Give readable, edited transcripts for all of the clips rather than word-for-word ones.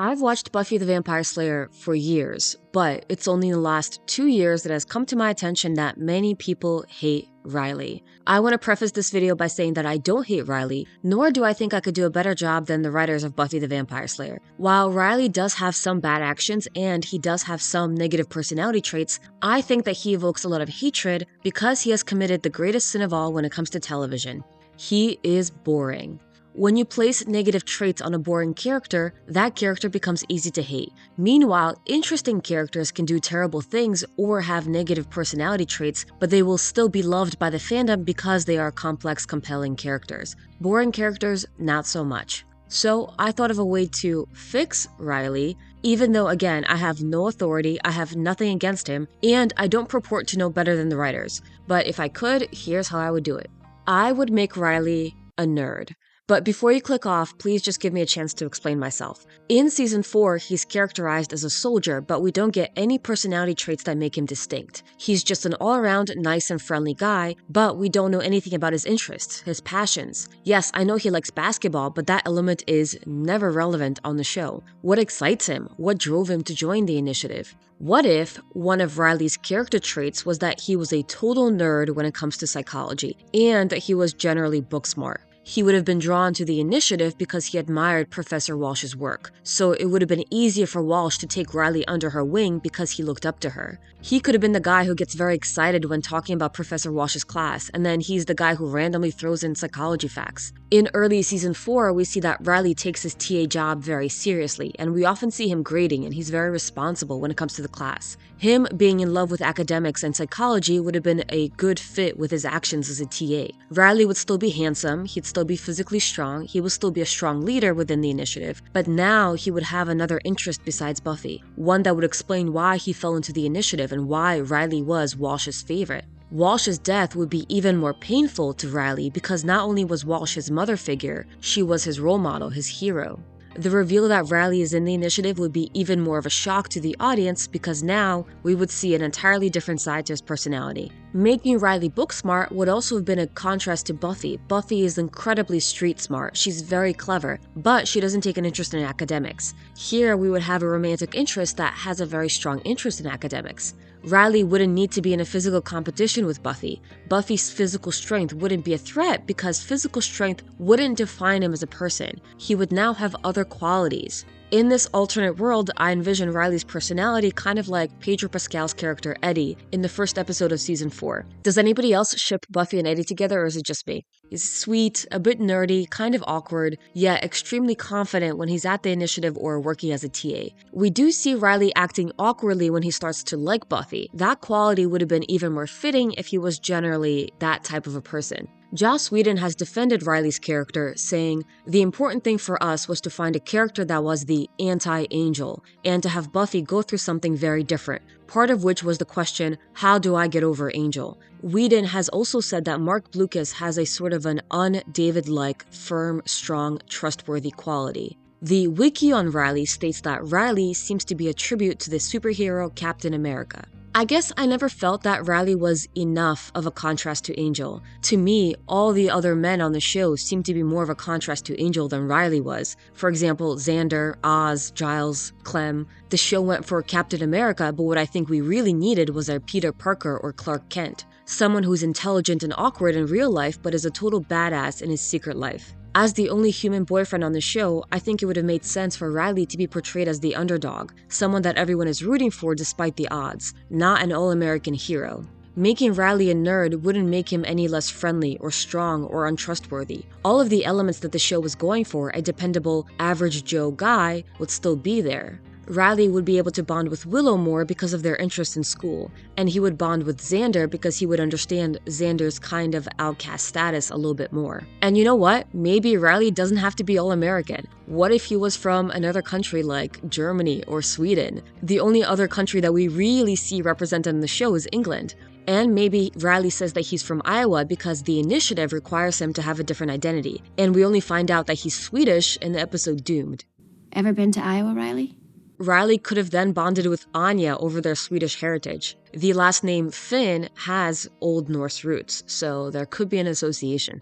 I've watched Buffy the Vampire Slayer for years, but it's only in the last 2 years that it has come to my attention that many people hate Riley. I want to preface this video by saying that I don't hate Riley, nor do I think I could do a better job than the writers of Buffy the Vampire Slayer. While Riley does have some bad actions and he does have some negative personality traits, I think that he evokes a lot of hatred because he has committed the greatest sin of all when it comes to television. He is boring. When you place negative traits on a boring character, that character becomes easy to hate. Meanwhile, interesting characters can do terrible things or have negative personality traits, but they will still be loved by the fandom because they are complex, compelling characters. Boring characters, not so much. So I thought of a way to fix Riley, even though, again, I have no authority, I have nothing against him, and I don't purport to know better than the writers. But if I could, here's how I would do it. I would make Riley a nerd. But before you click off, please just give me a chance to explain myself. In Season 4, he's characterized as a soldier, but we don't get any personality traits that make him distinct. He's just an all-around nice and friendly guy, but we don't know anything about his interests, his passions. Yes, I know he likes basketball, but that element is never relevant on the show. What excites him? What drove him to join the initiative? What if one of Riley's character traits was that he was a total nerd when it comes to psychology, and that he was generally book smart? He would have been drawn to the initiative because he admired Professor Walsh's work, so it would have been easier for Walsh to take Riley under her wing because he looked up to her. He could have been the guy who gets very excited when talking about Professor Walsh's class, and then he's the guy who randomly throws in psychology facts. In early Season 4, we see that Riley takes his TA job very seriously, and we often see him grading, and he's very responsible when it comes to the class. Him being in love with academics and psychology would have been a good fit with his actions as a TA. Riley would still be handsome, he'd still be physically strong, he would still be a strong leader within the initiative, but now he would have another interest besides Buffy, one that would explain why he fell into the initiative and why Riley was Walsh's favorite. Walsh's death would be even more painful to Riley because not only was Walsh his mother figure, she was his role model, his hero. The reveal that Riley is in the initiative would be even more of a shock to the audience because now we would see an entirely different side to his personality. Making Riley book smart would also have been a contrast to Buffy. Buffy is incredibly street smart, she's very clever, but she doesn't take an interest in academics. Here we would have a romantic interest that has a very strong interest in academics. Riley wouldn't need to be in a physical competition with Buffy. Buffy's physical strength wouldn't be a threat because physical strength wouldn't define him as a person. He would now have other qualities. In this alternate world, I envision Riley's personality kind of like Pedro Pascal's character Eddie in the first episode of Season 4. Does anybody else ship Buffy and Eddie together, or is it just me? He's sweet, a bit nerdy, kind of awkward, yet extremely confident when he's at the initiative or working as a TA. We do see Riley acting awkwardly when he starts to like Buffy. That quality would have been even more fitting if he was generally that type of a person. Joss Whedon has defended Riley's character, saying, "The important thing for us was to find a character that was the anti-Angel, and to have Buffy go through something very different, part of which was the question, how do I get over Angel?" Whedon has also said that Mark Blucas has a sort of an un-David-like, firm, strong, trustworthy quality. The wiki on Riley states that Riley seems to be a tribute to the superhero Captain America. I guess I never felt that Riley was enough of a contrast to Angel. To me, all the other men on the show seemed to be more of a contrast to Angel than Riley was. For example, Xander, Oz, Giles, Clem. The show went for Captain America, but what I think we really needed was a Peter Parker or Clark Kent. Someone who's intelligent and awkward in real life, but is a total badass in his secret life. As the only human boyfriend on the show, I think it would have made sense for Riley to be portrayed as the underdog, someone that everyone is rooting for despite the odds, not an all-American hero. Making Riley a nerd wouldn't make him any less friendly or strong or untrustworthy. All of the elements that the show was going for, a dependable, average Joe guy, would still be there. Riley would be able to bond with Willow more because of their interest in school, and he would bond with Xander because he would understand Xander's kind of outcast status a little bit more. And you know what? Maybe Riley doesn't have to be all-American. What if he was from another country like Germany or Sweden? The only other country that we really see represented in the show is England. And maybe Riley says that he's from Iowa because the initiative requires him to have a different identity, and we only find out that he's Swedish in the episode Doomed. Ever been to Iowa, Riley? Riley could have then bonded with Anya over their Swedish heritage. The last name Finn has Old Norse roots, so there could be an association.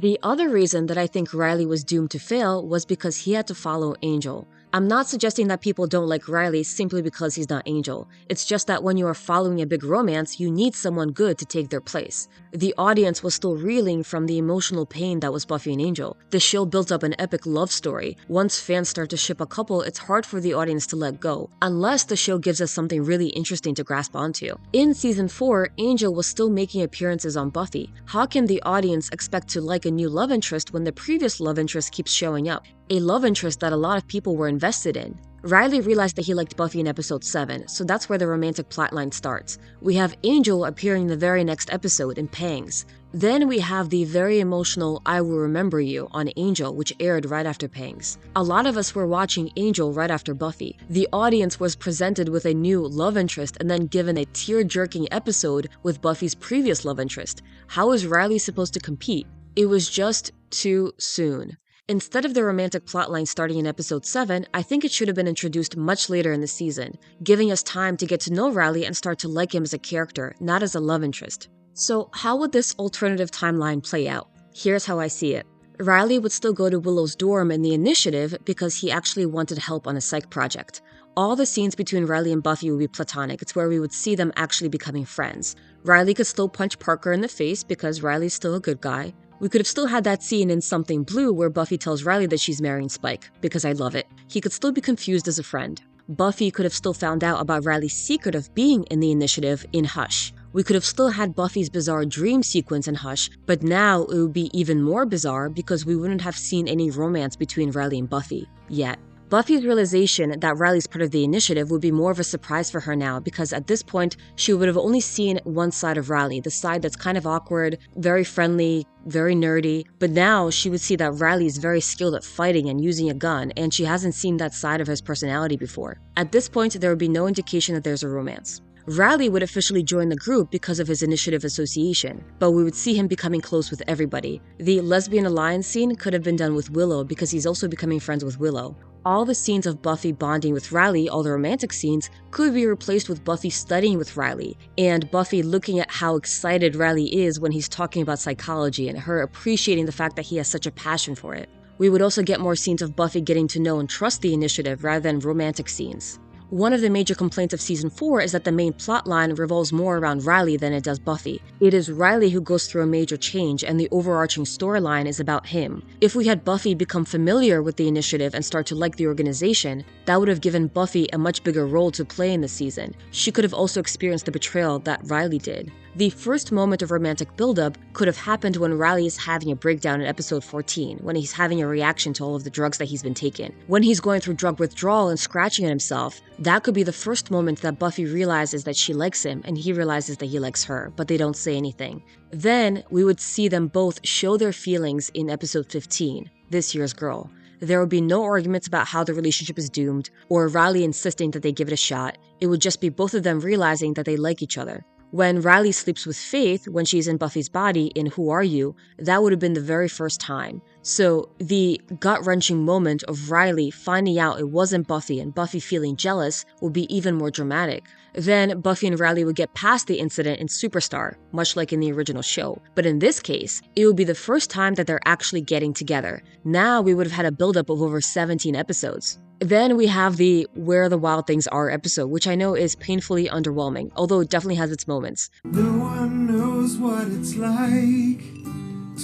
The other reason that I think Riley was doomed to fail was because he had to follow Angel. I'm not suggesting that people don't like Riley simply because he's not Angel. It's just that when you are following a big romance, you need someone good to take their place. The audience was still reeling from the emotional pain that was Buffy and Angel. The show built up an epic love story. Once fans start to ship a couple, it's hard for the audience to let go, unless the show gives us something really interesting to grasp onto. In season 4, Angel was still making appearances on Buffy. How can the audience expect to like a new love interest when the previous love interest keeps showing up? A love interest that a lot of people were invested in. Riley realized that he liked Buffy in episode 7, so that's where the romantic plotline starts. We have Angel appearing in the very next episode in Pangs. Then we have the very emotional I Will Remember You on Angel, which aired right after Pangs. A lot of us were watching Angel right after Buffy. The audience was presented with a new love interest and then given a tear-jerking episode with Buffy's previous love interest. How is Riley supposed to compete? It was just too soon. Instead of the romantic plotline starting in episode 7, I think it should have been introduced much later in the season, giving us time to get to know Riley and start to like him as a character, not as a love interest. So how would this alternative timeline play out? Here's how I see it. Riley would still go to Willow's dorm in the initiative because he actually wanted help on a psych project. All the scenes between Riley and Buffy would be platonic. It's where we would see them actually becoming friends. Riley could still punch Parker in the face because Riley's still a good guy. We could have still had that scene in Something Blue where Buffy tells Riley that she's marrying Spike, because I love it. He could still be confused as a friend. Buffy could have still found out about Riley's secret of being in the initiative in Hush. We could have still had Buffy's bizarre dream sequence in Hush, but now it would be even more bizarre because we wouldn't have seen any romance between Riley and Buffy yet. Buffy's realization that Riley's part of the initiative would be more of a surprise for her now because at this point, she would have only seen one side of Riley, the side that's kind of awkward, very friendly, very nerdy, but now she would see that Riley is very skilled at fighting and using a gun, and she hasn't seen that side of his personality before. At this point, there would be no indication that there's a romance. Riley would officially join the group because of his initiative association, but we would see him becoming close with everybody. The lesbian alliance scene could have been done with Willow because he's also becoming friends with Willow. All the scenes of Buffy bonding with Riley, all the romantic scenes, could be replaced with Buffy studying with Riley, and Buffy looking at how excited Riley is when he's talking about psychology and her appreciating the fact that he has such a passion for it. We would also get more scenes of Buffy getting to know and trust the initiative rather than romantic scenes. One of the major complaints of season 4 is that the main plotline revolves more around Riley than it does Buffy. It is Riley who goes through a major change and the overarching storyline is about him. If we had Buffy become familiar with the initiative and start to like the organization, that would have given Buffy a much bigger role to play in the season. She could have also experienced the betrayal that Riley did. The first moment of romantic buildup could have happened when Riley is having a breakdown in episode 14, when he's having a reaction to all of the drugs that he's been taking. When he's going through drug withdrawal and scratching at himself, that could be the first moment that Buffy realizes that she likes him and he realizes that he likes her, but they don't say anything. Then we would see them both show their feelings in episode 15, This Year's Girl. There would be no arguments about how the relationship is doomed, or Riley insisting that they give it a shot. It would just be both of them realizing that they like each other. When Riley sleeps with Faith when she's in Buffy's body in Who Are You, that would have been the very first time. So the gut-wrenching moment of Riley finding out it wasn't Buffy and Buffy feeling jealous would be even more dramatic. Then Buffy and Riley would get past the incident in Superstar, much like in the original show. But in this case, it would be the first time that they're actually getting together. Now we would have had a buildup of over 17 episodes. Then we have the Where the Wild Things Are episode, which I know is painfully underwhelming, although it definitely has its moments. No one knows what it's like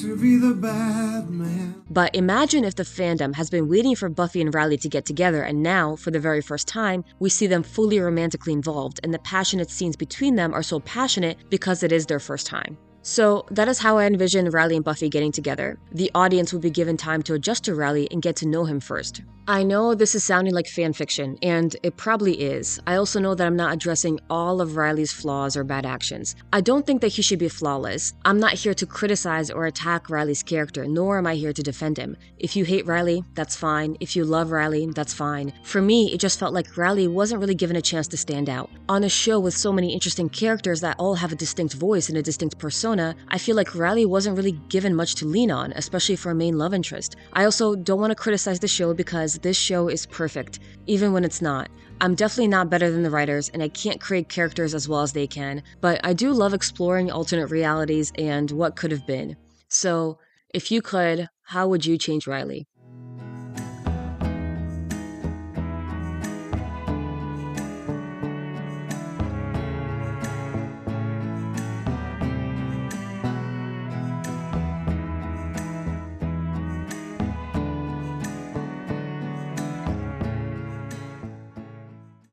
to be the bad man. But imagine if the fandom has been waiting for Buffy and Riley to get together, and now, for the very first time, we see them fully romantically involved, and the passionate scenes between them are so passionate because it is their first time. So that is how I envision Riley and Buffy getting together. The audience would be given time to adjust to Riley and get to know him first. I know this is sounding like fan fiction, and it probably is. I also know that I'm not addressing all of Riley's flaws or bad actions. I don't think that he should be flawless. I'm not here to criticize or attack Riley's character, nor am I here to defend him. If you hate Riley, that's fine. If you love Riley, that's fine. For me, it just felt like Riley wasn't really given a chance to stand out. On a show with so many interesting characters that all have a distinct voice and a distinct persona, I feel like Riley wasn't really given much to lean on, especially for a main love interest. I also don't want to criticize the show because this show is perfect, even when it's not. I'm definitely not better than the writers, and I can't create characters as well as they can, but I do love exploring alternate realities and what could have been. So, If you could, how would you change Riley?